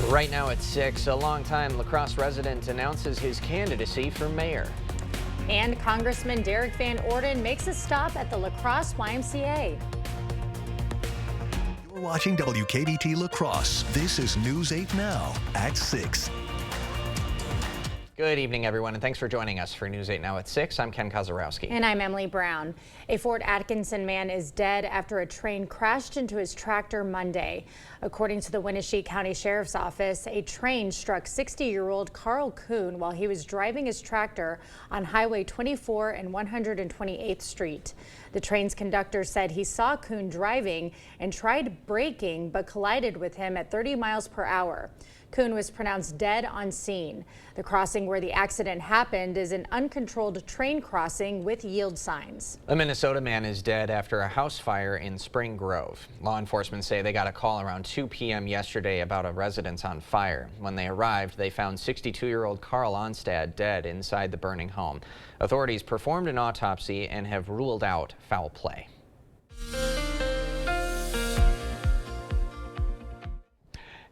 Right now at 6, a longtime La Crosse resident announces his candidacy for mayor. And Congressman Derek Van Orden makes a stop at the La Crosse YMCA. You're watching WKBT La Crosse. This is News 8 Now at 6. Good evening, everyone, and thanks for joining us for News 8 Now at 6. I'm Ken Kozarowski. And I'm Emily Brown. A Fort Atkinson man is dead after a train crashed into his tractor Monday. According to the Wenatchee County Sheriff's Office, a train struck 60-year-old Carl Kuhn while he was driving his tractor on Highway 24 and 128th Street. The train's conductor said he saw Kuhn driving and tried braking but collided with him at 30 miles per hour. Kuhn was pronounced dead on scene. The crossing where the accident happened is an uncontrolled train crossing with yield signs. A Minnesota man is dead after a house fire in Spring Grove. Law enforcement say they got a call around 2 p.m. yesterday about a residence on fire. When they arrived, they found 62-year-old Carl Onstad dead inside the burning home. Authorities performed an autopsy and have ruled out foul play.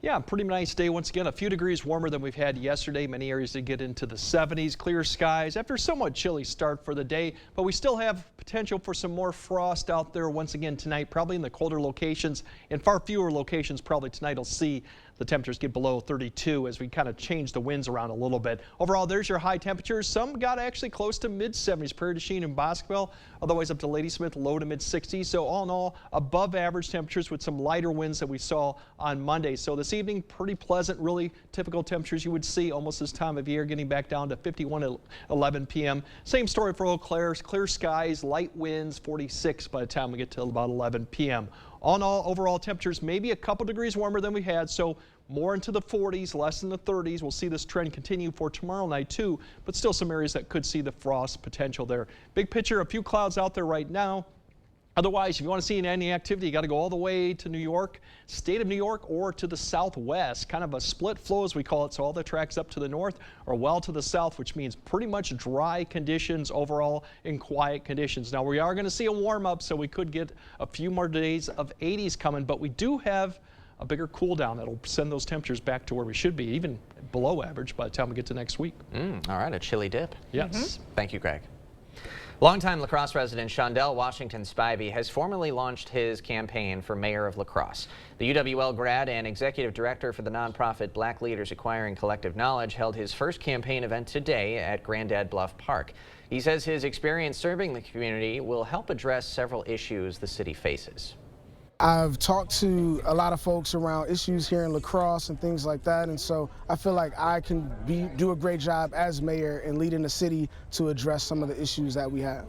Yeah, pretty nice day once again. A few degrees warmer than we've had yesterday. Many areas did get into the 70s. Clear skies after a somewhat chilly start for the day, but we still have potential for some more frost out there once again tonight, probably in the colder locations, and far fewer locations probably tonight will see the temperatures get below 32 as we kind of change the winds around a little bit. Overall, there's your high temperatures. Some got actually close to mid-70s. Prairie du Chien and Bosqueville, otherwise up to Ladysmith, low to mid-60s. So all in all, above average temperatures with some lighter winds that we saw on Monday. So this evening, pretty pleasant, really typical temperatures you would see almost this time of year, getting back down to 51 at 11 p.m. Same story for Eau Claire, clear skies, light winds, 46 by the time we get to about 11 p.m. All in all, overall temperatures maybe a couple degrees warmer than we had, so more into the 40s, less in the 30s. We'll see this trend continue for tomorrow night too, but still some areas that could see the frost potential there. Big picture, a few clouds out there right now. Otherwise, if you want to see any activity, you got to go all the way to New York, state of New York, or to the southwest. Kind of a split flow, as we call it. So all the tracks up to the north are well to the south, which means pretty much dry conditions overall and quiet conditions. Now, we are going to see a warm up, so we could get a few more days of 80s coming, but we do have a bigger cool down that'll send those temperatures back to where we should be, even below average by the time we get to next week. All right, a chilly dip. Yes. Thank you, Greg. Longtime La Crosse resident Shondell Washington Spivey has formally launched his campaign for mayor of La Crosse. The UWL grad and executive director for the nonprofit Black Leaders Acquiring Collective Knowledge held his first campaign event today at Grandad Bluff Park. He says his experience serving the community will help address several issues the city faces. I've talked to a lot of folks around issues here in La Crosse and things like that, and so I feel like I can do a great job as mayor in leading the city to address some of the issues that we have.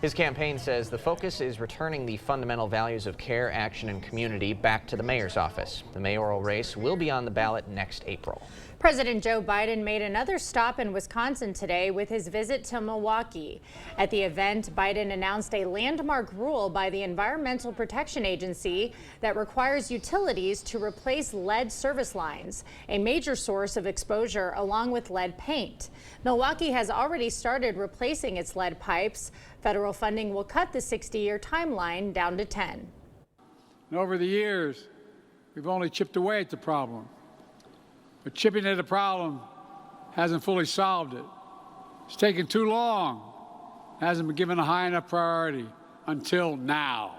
His campaign says the focus is returning the fundamental values of care, action, and community back to the mayor's office. The mayoral race will be on the ballot next April. President Joe Biden made another stop in Wisconsin today with his visit to Milwaukee. At the event, Biden announced a landmark rule by the Environmental Protection Agency that requires utilities to replace lead service lines, a major source of exposure along with lead paint. Milwaukee has already started replacing its lead pipes. Federal funding will cut the 60-year timeline down to 10. And over the years, we've only chipped away at the problem. But chipping at the problem hasn't fully solved it. It's taken too long, hasn't been given a high enough priority until now.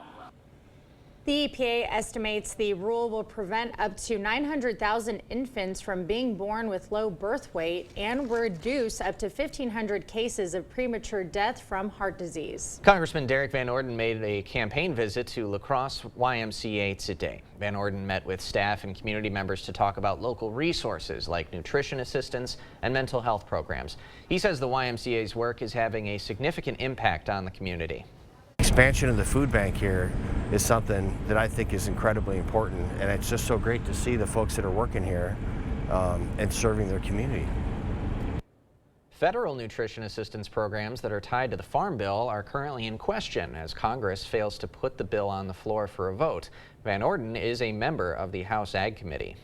The EPA estimates the rule will prevent up to 900,000 infants from being born with low birth weight and will reduce up to 1,500 cases of premature death from heart disease. Congressman Derek Van Orden made a campaign visit to La Crosse YMCA today. Van Orden met with staff and community members to talk about local resources like nutrition assistance and mental health programs. He says the YMCA's work is having a significant impact on the community. Expansion of the food bank here is something that I think is incredibly important, and it's just so great to see the folks that are working here and serving their community. Federal nutrition assistance programs that are tied to the Farm Bill are currently in question as Congress fails to put the bill on the floor for a vote. Van Orden is a member of the House Ag Committee.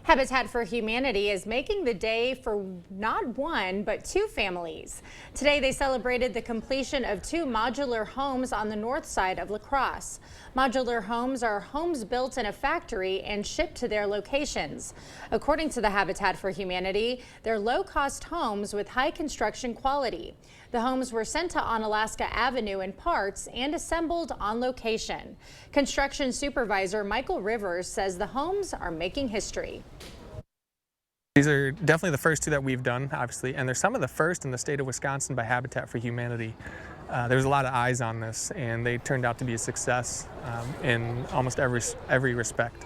Habitat for Humanity is making the day for not one, but two families. Today, they celebrated the completion of two modular homes on the north side of La Crosse. Modular homes are homes built in a factory and shipped to their locations. According to the Habitat for Humanity, they're low-cost homes with high construction quality. The homes were sent to Onalaska Avenue in parts and assembled on location. Construction supervisor Michael Rivers says the homes are making history. These are definitely the first two that we've done, obviously, and they're some of the first in the state of Wisconsin by Habitat for Humanity. There's a lot of eyes on this, and they turned out to be a success in almost every respect.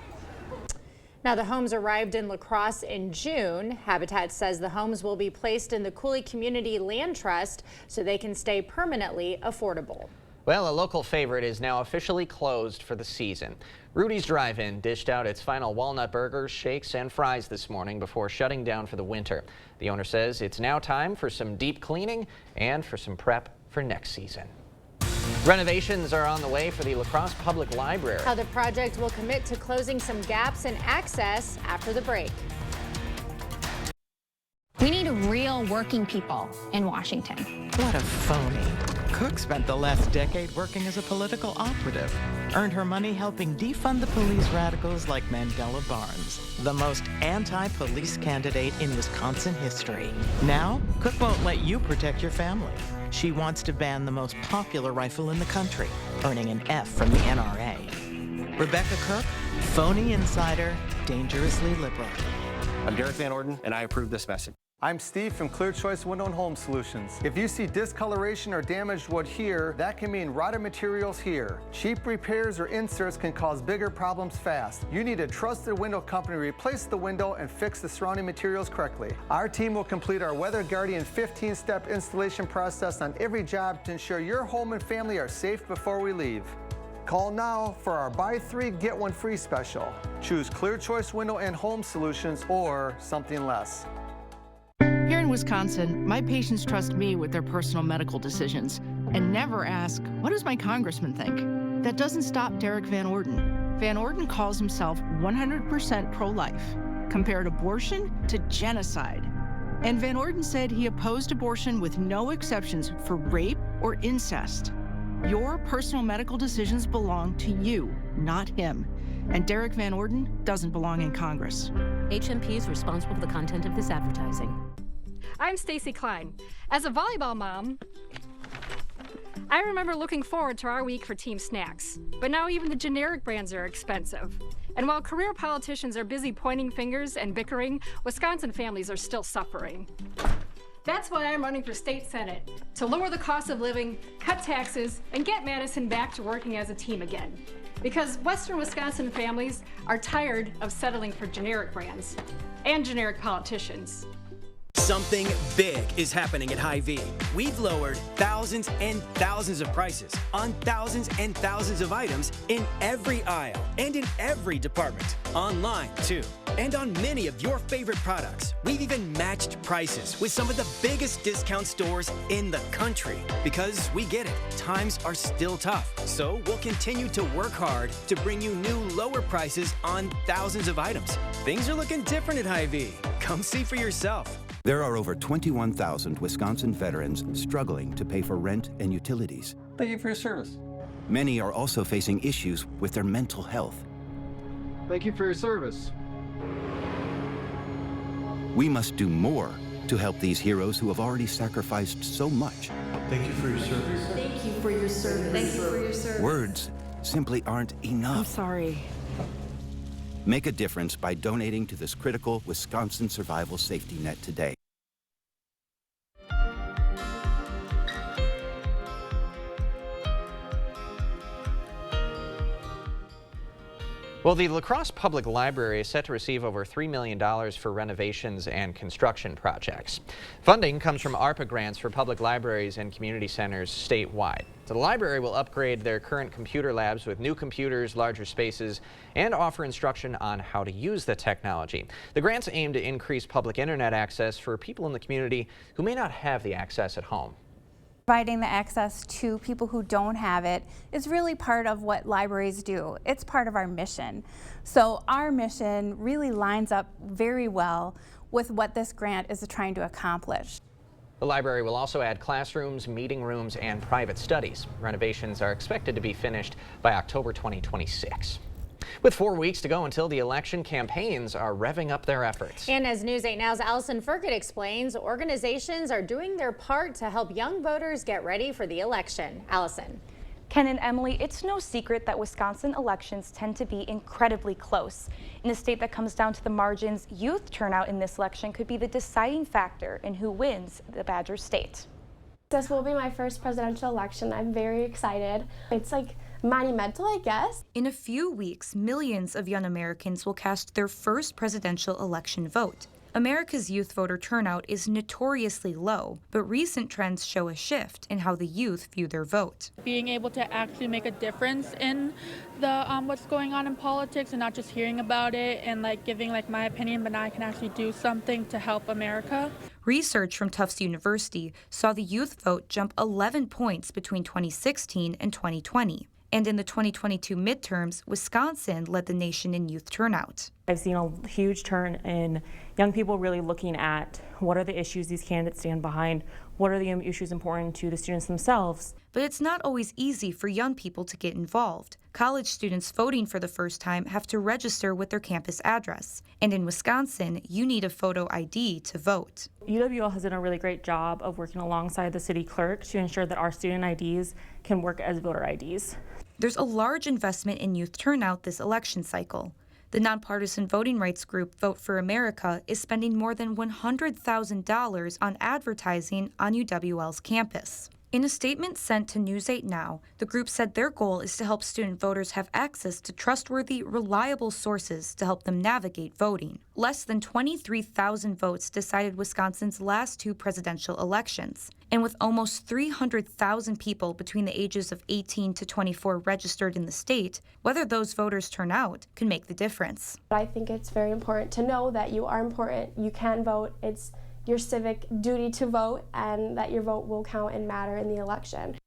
Now, the homes arrived in La Crosse in June. Habitat says the homes will be placed in the Cooley Community Land Trust so they can stay permanently affordable. Well, a local favorite is now officially closed for the season. Rudy's Drive-In dished out its final walnut burgers, shakes, and fries this morning before shutting down for the winter. The owner says it's now time for some deep cleaning and for some prep for next season. Renovations are on the way for the La Crosse Public Library. How the project will commit to closing some gaps in access after the break. We need real working people in Washington. What a phony. Cook spent the last decade working as a political operative. Earned her money helping defund the police radicals like Mandela Barnes, the most anti-police candidate in Wisconsin history. Now, Cook won't let you protect your family. She wants to ban the most popular rifle in the country, earning an F from the NRA. Rebecca Cook, phony insider, dangerously liberal. I'm Derek Van Orden, and I approve this message. I'm Steve from Clear Choice Window and Home Solutions. If you see discoloration or damaged wood here, that can mean rotted materials here. Cheap repairs or inserts can cause bigger problems fast. You need a trusted window company to replace the window and fix the surrounding materials correctly. Our team will complete our Weather Guardian 15-step installation process on every job to ensure your home and family are safe before we leave. Call now for our buy three, get one free special. Choose Clear Choice Window and Home Solutions or something less. Here in Wisconsin, my patients trust me with their personal medical decisions and never ask, what does my congressman think? That doesn't stop Derek Van Orden. Van Orden calls himself 100% pro-life, compared abortion to genocide. And Van Orden said he opposed abortion with no exceptions for rape or incest. Your personal medical decisions belong to you, not him. And Derek Van Orden doesn't belong in Congress. HMP is responsible for the content of this advertising. I'm Stacy Klein. As a volleyball mom, I remember looking forward to our week for team snacks. But now even the generic brands are expensive. And while career politicians are busy pointing fingers and bickering, Wisconsin families are still suffering. That's why I'm running for state senate, to lower the cost of living, cut taxes, and get Madison back to working as a team again. Because Western Wisconsin families are tired of settling for generic brands and generic politicians. Something big is happening at Hy-Vee. We've lowered thousands and thousands of prices on thousands and thousands of items in every aisle and in every department. Online, too. And on many of your favorite products. We've even matched prices with some of the biggest discount stores in the country. Because we get it, times are still tough. So we'll continue to work hard to bring you new lower prices on thousands of items. Things are looking different at Hy-Vee. Come see for yourself. There are over 21,000 Wisconsin veterans struggling to pay for rent and utilities. Thank you for your service. Many are also facing issues with their mental health. Thank you for your service. We must do more to help these heroes who have already sacrificed so much. Thank you for your service. Thank you for your service. Thank you for your service. Words simply aren't enough. I'm sorry. Make a difference by donating to this critical Wisconsin survival safety net today. Well, the La Crosse Public Library is set to receive over $3 million for renovations and construction projects. Funding comes from ARPA grants for public libraries and community centers statewide. So the library will upgrade their current computer labs with new computers, larger spaces, and offer instruction on how to use the technology. The grants aim to increase public internet access for people in the community who may not have the access at home. Providing the access to people who don't have it is really part of what libraries do. It's part of our mission. So our mission really lines up very well with what this grant is trying to accomplish. The library will also add classrooms, meeting rooms, and private studies. Renovations are expected to be finished by October 2026. With 4 weeks to go until the election, campaigns are revving up their efforts. And as News 8 Now's Allison Fergut explains, organizations are doing their part to help young voters get ready for the election. Allison. Ken and Emily, it's no secret that Wisconsin elections tend to be incredibly close. In a state that comes down to the margins, youth turnout in this election could be the deciding factor in who wins the Badger state. This will be my first presidential election. I'm very excited. It's like monumental, I guess. In a few weeks, millions of young Americans will cast their first presidential election vote. America's youth voter turnout is notoriously low, but recent trends show a shift in how the youth view their vote. Being able to actually make a difference in the what's going on in politics and not just hearing about it and giving my opinion, but now I can actually do something to help America. Research from Tufts University saw the youth vote jump 11 points between 2016 and 2020. And in the 2022 midterms, Wisconsin led the nation in youth turnout. I've seen a huge turn in young people really looking at what are the issues these candidates stand behind, what are the issues important to the students themselves. But it's not always easy for young people to get involved. College students voting for the first time have to register with their campus address. And in Wisconsin, you need a photo ID to vote. UWL has done a really great job of working alongside the city clerk to ensure that our student IDs can work as voter IDs. There's a large investment in youth turnout this election cycle. The nonpartisan voting rights group Vote for America is spending more than $100,000 on advertising on UWL's campus. In a statement sent to News 8 Now, the group said their goal is to help student voters have access to trustworthy, reliable sources to help them navigate voting. Less than 23,000 votes decided Wisconsin's last two presidential elections. And with almost 300,000 people between the ages of 18 to 24 registered in the state, whether those voters turn out can make the difference. I think it's very important to know that you are important, you can vote, it's your civic duty to vote, and that your vote will count and matter in the election.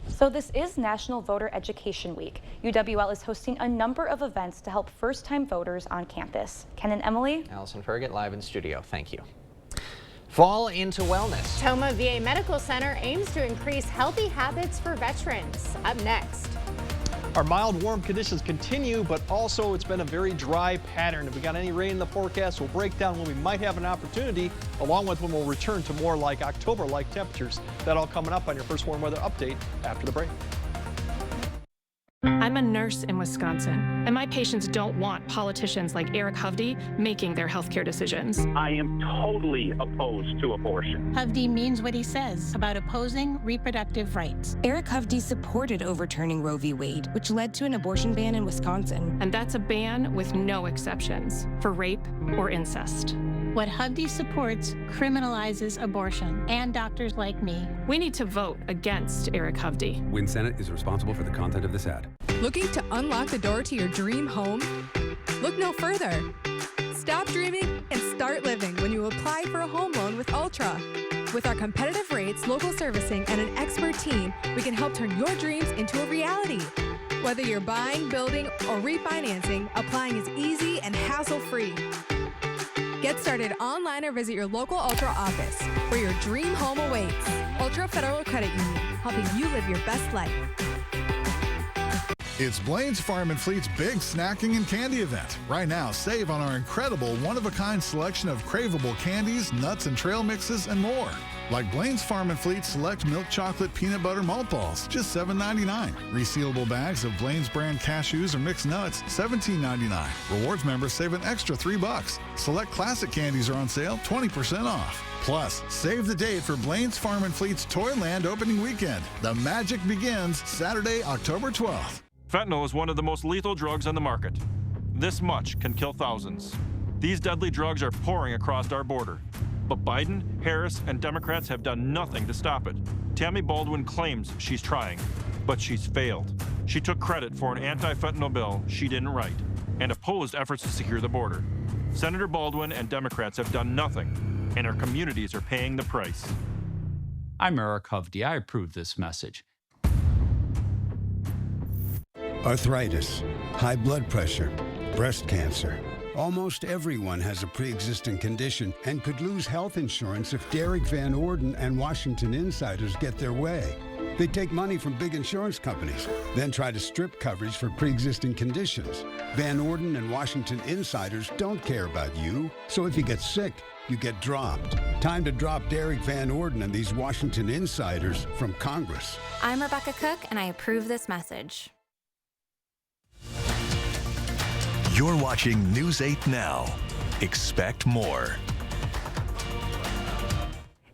So this is National Voter Education Week. UWL is hosting a number of events to help first-time voters on campus. Ken and Emily. Allison Fergut live in studio. Thank you. Fall into wellness. Toma VA Medical Center aims to increase healthy habits for veterans. Up next. Our mild, warm conditions continue, but also it's been a very dry pattern. If we got any rain in the forecast, we'll break down when we might have an opportunity, along with when we'll return to more like October-like temperatures. That all coming up on your first warm weather update after the break. I'm a nurse in Wisconsin, and my patients don't want politicians like Eric Hovde making their healthcare decisions. I am totally opposed to abortion. Hovde means what he says about opposing reproductive rights. Eric Hovde supported overturning Roe v. Wade, which led to an abortion ban in Wisconsin. And that's a ban with no exceptions for rape or incest. What Hovde supports criminalizes abortion and doctors like me. We need to vote against Eric Hovde. Win Senate is responsible for the content of this ad. Looking to unlock the door to your dream home? Look no further. Stop dreaming and start living when you apply for a home loan with Ultra. With our competitive rates, local servicing, and an expert team, we can help turn your dreams into a reality. Whether you're buying, building, or refinancing, applying is easy and hassle-free. Get started online or visit your local Ultra office, where your dream home awaits. Ultra Federal Credit Union, helping you live your best life. It's Blaine's Farm and Fleet's big snacking and candy event. Right now, save on our incredible one-of-a-kind selection of craveable candies, nuts and trail mixes, and more. Like Blaine's Farm and Fleet Select Milk Chocolate Peanut Butter Malt Balls, just $7.99. Resealable bags of Blaine's brand cashews or mixed nuts, $17.99. Rewards members save an extra $3. Select classic candies are on sale, 20% off. Plus, save the date for Blaine's Farm and Fleet's Toyland opening weekend. The magic begins Saturday, October 12th. Fentanyl is one of the most lethal drugs on the market. This much can kill thousands. These deadly drugs are pouring across our border. But Biden, Harris, and Democrats have done nothing to stop it. Tammy Baldwin claims she's trying, but she's failed. She took credit for an anti-fentanyl bill she didn't write and opposed efforts to secure the border. Senator Baldwin and Democrats have done nothing, and our communities are paying the price. I'm Eric Hovde. I approve this message. Arthritis, high blood pressure, breast cancer. Almost everyone has a pre-existing condition and could lose health insurance if Derek Van Orden and Washington insiders get their way. They take money from big insurance companies, then try to strip coverage for pre-existing conditions. Van Orden and Washington insiders don't care about you, so if you get sick, you get dropped. Time to drop Derek Van Orden and these Washington insiders from Congress. I'm Rebecca Cook, and I approve this message. You're watching News 8 Now. Expect more.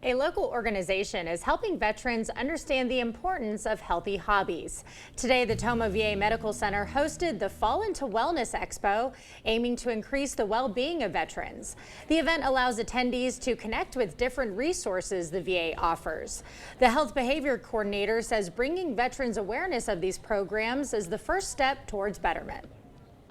A local organization is helping veterans understand the importance of healthy hobbies. Today, the Tomah VA Medical Center hosted the Fall into Wellness Expo, aiming to increase the well-being of veterans. The event allows attendees to connect with different resources the VA offers. The health behavior coordinator says bringing veterans awareness of these programs is the first step towards betterment.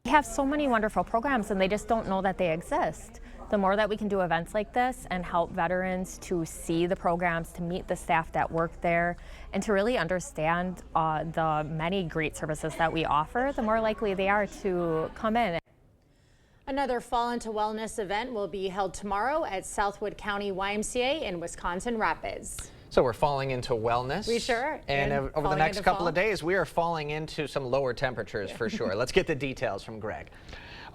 We have so many wonderful programs and they just don't know that they exist. The more that we can do events like this and help veterans to see the programs, to meet the staff that work there, and to really understand the many great services that we offer, the more likely they are to come in. Another Fall into Wellness event will be held tomorrow at Southwood County YMCA in Wisconsin Rapids. So we're falling into wellness. We sure are. And over the next couple of days, we are falling into some lower temperatures for sure. Let's get the details from Greg.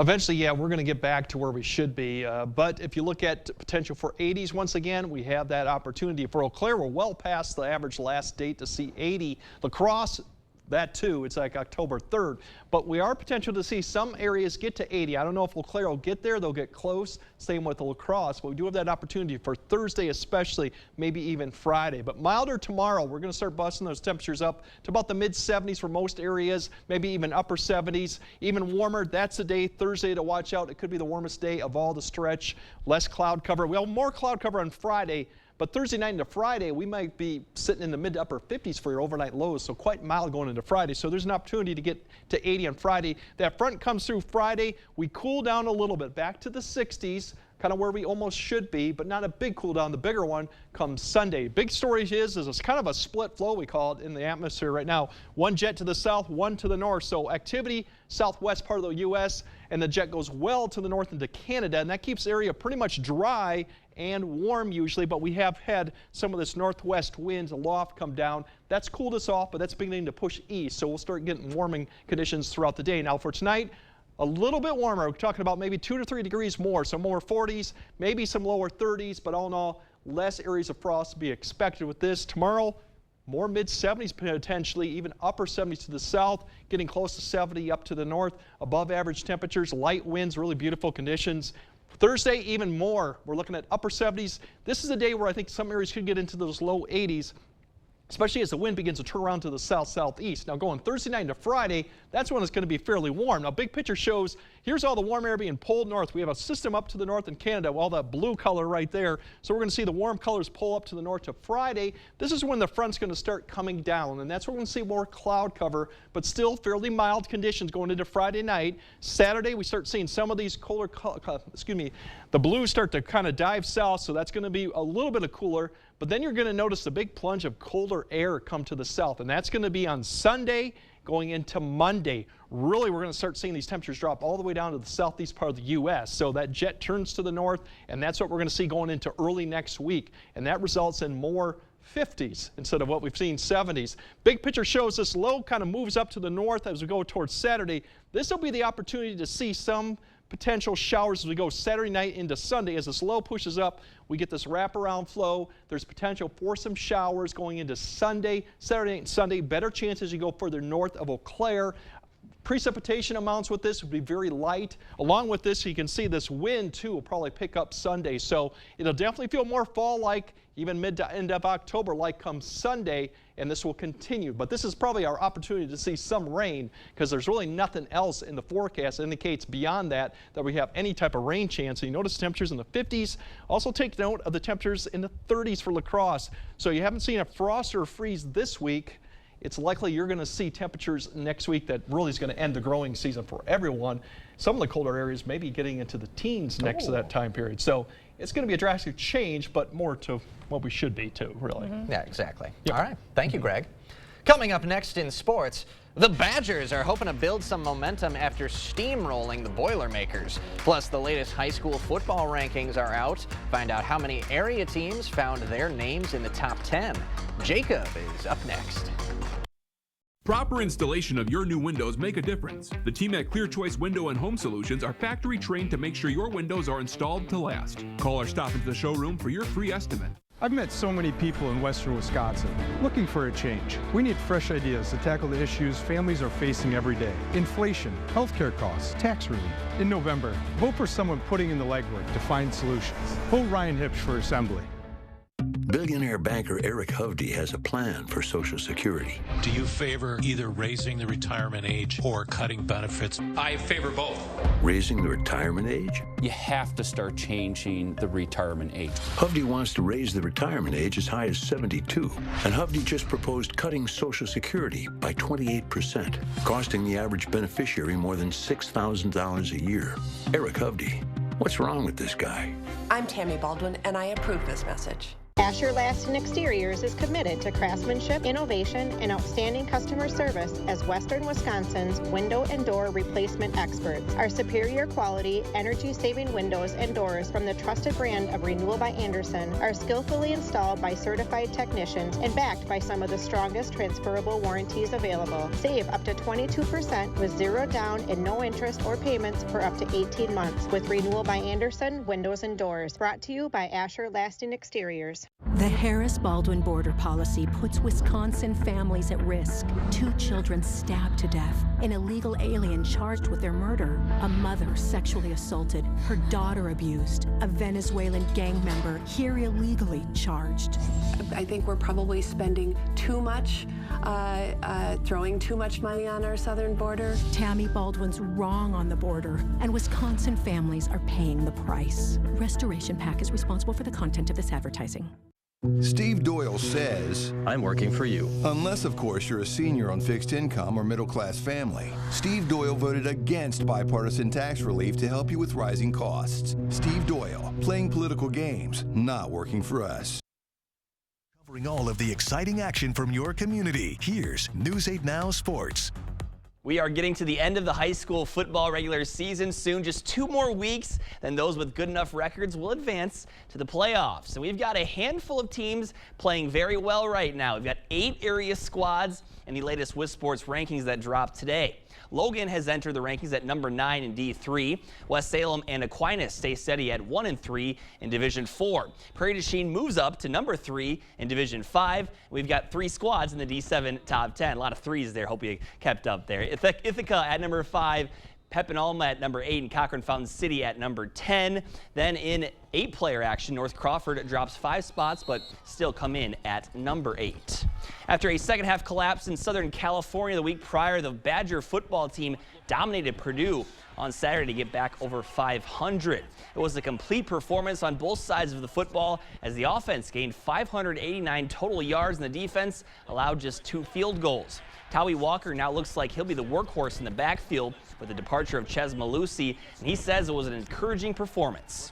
Eventually, yeah, we're going to get back to where we should be. But if you look at potential for 80s once again, we have that opportunity. For Eau Claire, we're well past the average last date to see 80. La Crosse, that too, it's like October 3rd. But we are potential to see some areas get to 80. I don't know if Eau Claire will get there. They'll get close. Same with La Crosse. But we do have that opportunity for Thursday especially, maybe even Friday. But milder tomorrow. We're going to start busting those temperatures up to about the mid-70s for most areas, maybe even upper 70s. Even warmer, that's the day, Thursday, to watch out. It could be the warmest day of all the stretch. Less cloud cover. We have more cloud cover on Friday. But Thursday night into Friday, we might be sitting in the mid to upper 50s for your overnight lows, so quite mild going into Friday. So there's an opportunity to get to 80 on Friday. That front comes through Friday. We cool down a little bit, back to the 60s, kind of where we almost should be, but not a big cool down. The bigger one comes Sunday. Big story is it's kind of a split flow, we call it, in the atmosphere right now. One jet to the south, one to the north. So activity, southwest part of the U.S., and the jet goes well to the north into Canada, and that keeps the area pretty much dry and warm usually, but we have had some of this northwest winds, a loft come down. That's cooled us off, but that's beginning to push east, so we'll start getting warming conditions throughout the day. Now for tonight, a little bit warmer. We're talking about maybe 2 to 3 degrees more, so more 40s, maybe some lower 30s, but all in all, less areas of frost to be expected with this. Tomorrow, more mid-70s potentially, even upper 70s to the south, getting close to 70 up to the north, above average temperatures, light winds, really beautiful conditions. Thursday, even more. We're looking at upper 70s. This is a day where I think some areas could get into those low 80s, especially as the wind begins to turn around to the south-southeast. Now going Thursday night into Friday, that's when it's going to be fairly warm. Now big picture shows, here's all the warm air being pulled north. We have a system up to the north in Canada, all that blue color right there. So we're going to see the warm colors pull up to the north to Friday. This is when the front's going to start coming down, and that's where we're going to see more cloud cover, but still fairly mild conditions going into Friday night. Saturday, we start seeing some of these colder, the blues start to kind of dive south, so that's going to be a little bit of cooler. But then you're going to notice the big plunge of colder air come to the south, and that's going to be on Sunday going into Monday. Really, we're going to start seeing these temperatures drop all the way down to the southeast part of the U.S. So that jet turns to the north, and that's what we're going to see going into early next week. And that results in more 50s instead of what we've seen 70s. Big picture shows this low kind of moves up to the north as we go towards Saturday. This will be the opportunity to see some potential showers as we go Saturday night into Sunday. As this low pushes up, we get this wraparound flow. There's potential for some showers going into Sunday, Saturday and Sunday. Better chance as you go further north of Eau Claire. Precipitation amounts with this would be very light. Along with this, you can see this wind too will probably pick up Sunday. So it'll definitely feel more fall-like, even mid to end of October like come Sunday, and this will continue. But this is probably our opportunity to see some rain because there's really nothing else in the forecast that indicates beyond that we have any type of rain chance. So you notice temperatures in the 50s. Also take note of the temperatures in the 30s for La Crosse. So you haven't seen a frost or a freeze this week. It's likely you're going to see temperatures next week that really is going to end the growing season for everyone. Some of the colder areas may be getting into the teens next to that time period. So it's going to be a drastic change, but more to what we should be too, really. Yeah, exactly. All right. Thank you, Greg. Coming up next in sports, the Badgers are hoping to build some momentum after steamrolling the Boilermakers. Plus, the latest high school football rankings are out. Find out how many area teams found their names in the top 10. Jacob is up next. Proper installation of your new windows make a difference. The team at Clear Choice Window and Home Solutions are factory trained to make sure your windows are installed to last. Call or stop into the showroom for your free estimate. I've met so many people in western Wisconsin looking for a change. We need fresh ideas to tackle the issues families are facing every day. Inflation, healthcare costs, tax relief. In November, vote for someone putting in the legwork to find solutions. Vote Ryan Hipsch for Assembly. Billionaire banker Eric Hovde has a plan for Social Security. Do you favor either raising the retirement age or cutting benefits? I favor both. Raising the retirement age? You have to start changing the retirement age. Hovde wants to raise the retirement age as high as 72. And Hovde just proposed cutting Social Security by 28%, costing the average beneficiary more than $6,000 a year. Eric Hovde, what's wrong with this guy? I'm Tammy Baldwin, and I approve this message. Asher Laston Exteriors is committed to craftsmanship, innovation, and outstanding customer service as Western Wisconsin's window and door replacement experts. Our superior quality, energy-saving windows and doors from the trusted brand of Renewal by Andersen are skillfully installed by certified technicians and backed by some of the strongest transferable warranties available. Save up to 22% with zero down and no interest or payments for up to 18 months with Renewal by Andersen Windows and Doors. Brought to you by Asher Laston Exteriors. The Harris-Baldwin border policy puts Wisconsin families at risk. 2 children stabbed to death, an illegal alien charged with their murder, a mother sexually assaulted, her daughter abused, a Venezuelan gang member here illegally charged. I think we're probably spending too much, throwing too much money on our southern border. Tammy Baldwin's wrong on the border, and Wisconsin families are paying the price. Restoration PAC is responsible for the content of this advertising. Steve Doyle says, I'm working for you. Unless, of course, you're a senior on fixed income or middle-class family. Steve Doyle voted against bipartisan tax relief to help you with rising costs. Steve Doyle, playing political games, not working for us. Covering all of the exciting action from your community, here's News 8 Now Sports. We are getting to the end of the high school football regular season soon. Just 2 more weeks, then those with good enough records will advance to the playoffs. And we've got a handful of teams playing very well right now. We've got 8 area squads in the latest WisSports rankings that dropped today. Logan has entered the rankings at number 9 in D3. West Salem and Aquinas stay steady at 1 and 3 in Division 4. Prairie du Chien moves up to number 3 in Division 5. We've got 3 squads in the D7 top 10. A lot of threes there. Hope you kept up there. Ithaca at number 5. Pepin Alma at number 8 and Cochrane Fountain City at number 10. Then in 8-player action, North Crawford drops 5 spots but still come in at number 8. After a second-half collapse in Southern California the week prior, the Badger football team dominated Purdue on Saturday to get back over 500. It was a complete performance on both sides of the football as the offense gained 589 total yards and the defense allowed just 2 field goals. Towie Walker now looks like he'll be the workhorse in the backfield with the departure of Ches Malusi, and he says it was an encouraging performance.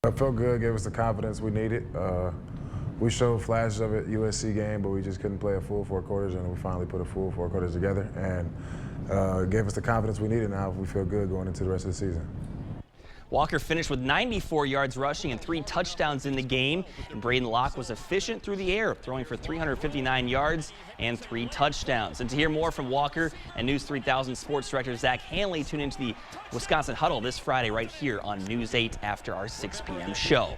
It felt good, gave us the confidence we needed. We showed flashes of it USC game, but we just couldn't play a full 4 quarters, and we finally put a full 4 quarters together, and gave us the confidence we needed. Now we feel good going into the rest of the season. Walker finished with 94 yards rushing and 3 touchdowns in the game. And Braden Locke was efficient through the air, throwing for 359 yards and 3 touchdowns. And to hear more from Walker and News 3000 sports director Zach Hanley, tune into the Wisconsin Huddle this Friday right here on News 8 after our 6 p.m. show.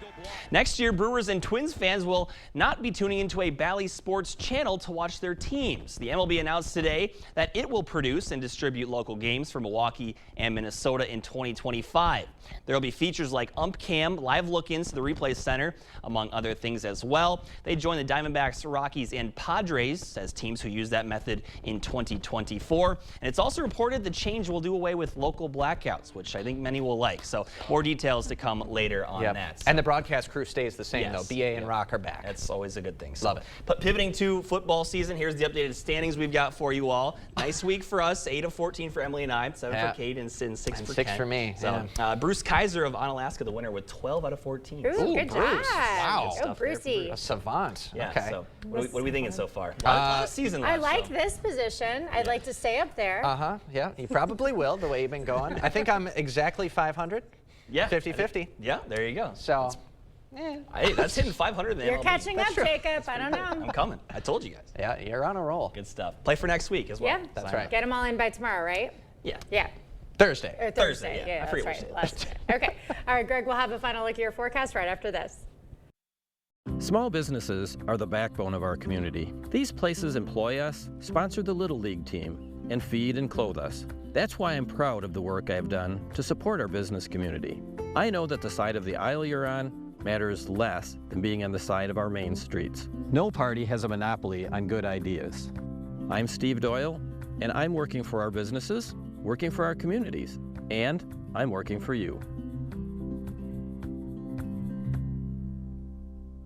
Next year, Brewers and Twins fans will not be tuning into a Bally Sports channel to watch their teams. The MLB announced today that it will produce and distribute local games for Milwaukee and Minnesota in 2025. There will be features like Ump Cam, live look-ins to the replay center, among other things as well. They join the Diamondbacks, Rockies, and Padres as teams who use that method in 2024. And it's also reported the change will do away with local blackouts, which I think many will like. So more details to come later on that. And the broadcast crew stays the same, Yes. though. BA and Rock are back. That's always a good thing. Love it. But pivoting to football season, here's the updated standings we've got for you all. Nice week for us, 8 of 14 for Emily and I, 7 for Kate, and 6 for Ken. 6 for me. So Bruce Kaiser of Onalaska, the winner, with 12 out of 14. Ooh, good job. Wow. Good stuff there, Brucey. A savant. Yeah, Okay. so what are we thinking so far? A lot of season left. I like this position. I'd like to stay up there. Yeah, you probably will, the way you've been going. I think I'm exactly 500. Yeah. 50-50. Yeah, there you go. So, Hey, that's hitting 500 in the You're MLB. catching up, Jacob. I don't know. I'm coming. I told you guys. yeah, you're on a roll. Good stuff. Play for next week as well. Yeah, That's right. Get them all in by tomorrow, right? Yeah. Yeah. Thursday. Or Thursday, Yeah, I that's forget right. which Last day. Okay. All right, Greg, we'll have a final look at your forecast right after this. Small businesses are the backbone of our community. These places employ us, sponsor the Little League team, and feed and clothe us. That's why I'm proud of the work I've done to support our business community. I know that the side of the aisle you're on matters less than being on the side of our main streets. No party has a monopoly on good ideas. I'm Steve Doyle, and I'm working for our businesses, working for our communities, and I'm working for you.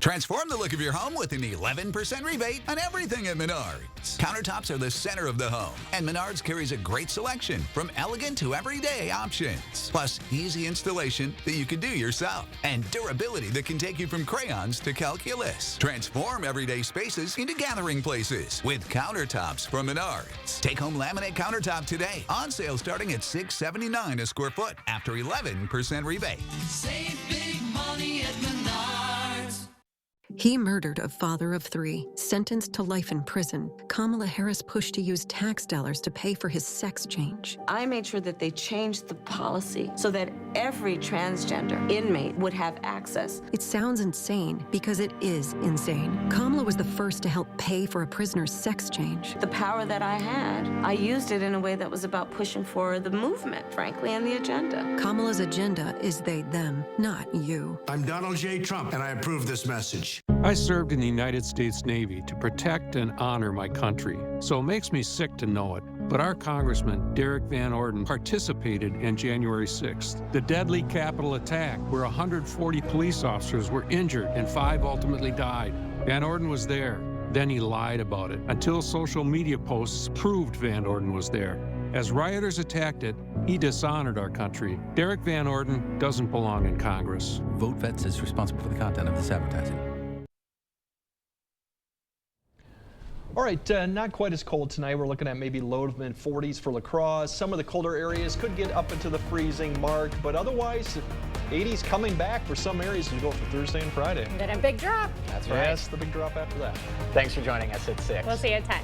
Transform the look of your home with an 11% rebate on everything at Menards. Countertops are the center of the home, and Menards carries a great selection from elegant to everyday options. Plus, easy installation that you can do yourself, and durability that can take you from crayons to calculus. Transform everyday spaces into gathering places with countertops from Menards. Take home laminate countertop today, on sale starting at $6.79 a square foot after 11% rebate. Save big money at Menards. He murdered a father of 3, sentenced to life in prison. Kamala Harris pushed to use tax dollars to pay for his sex change. I made sure that they changed the policy so that every transgender inmate would have access. It sounds insane because it is insane. Kamala was the first to help pay for a prisoner's sex change. The power that I had, I used it in a way that was about pushing for the movement, frankly, and the agenda. Kamala's agenda is they, them, not you. I'm Donald J. Trump, and I approve this message. I served in the United States Navy to protect and honor my country, so it makes me sick to know it. But our Congressman, Derek Van Orden, participated in January 6th, the deadly Capitol attack where 140 police officers were injured and 5 ultimately died. Van Orden was there. Then he lied about it until social media posts proved Van Orden was there. As rioters attacked it, he dishonored our country. Derek Van Orden doesn't belong in Congress. VoteVets is responsible for the content of this advertising. All right, not quite as cold tonight. We're looking at maybe low to mid 40s for La Crosse. Some of the colder areas could get up into the freezing mark, but otherwise, 80s coming back for some areas as we go for Thursday and Friday. And then a big drop. That's right. Yes, the big drop after that. Thanks for joining us at 6. We'll see you at 10.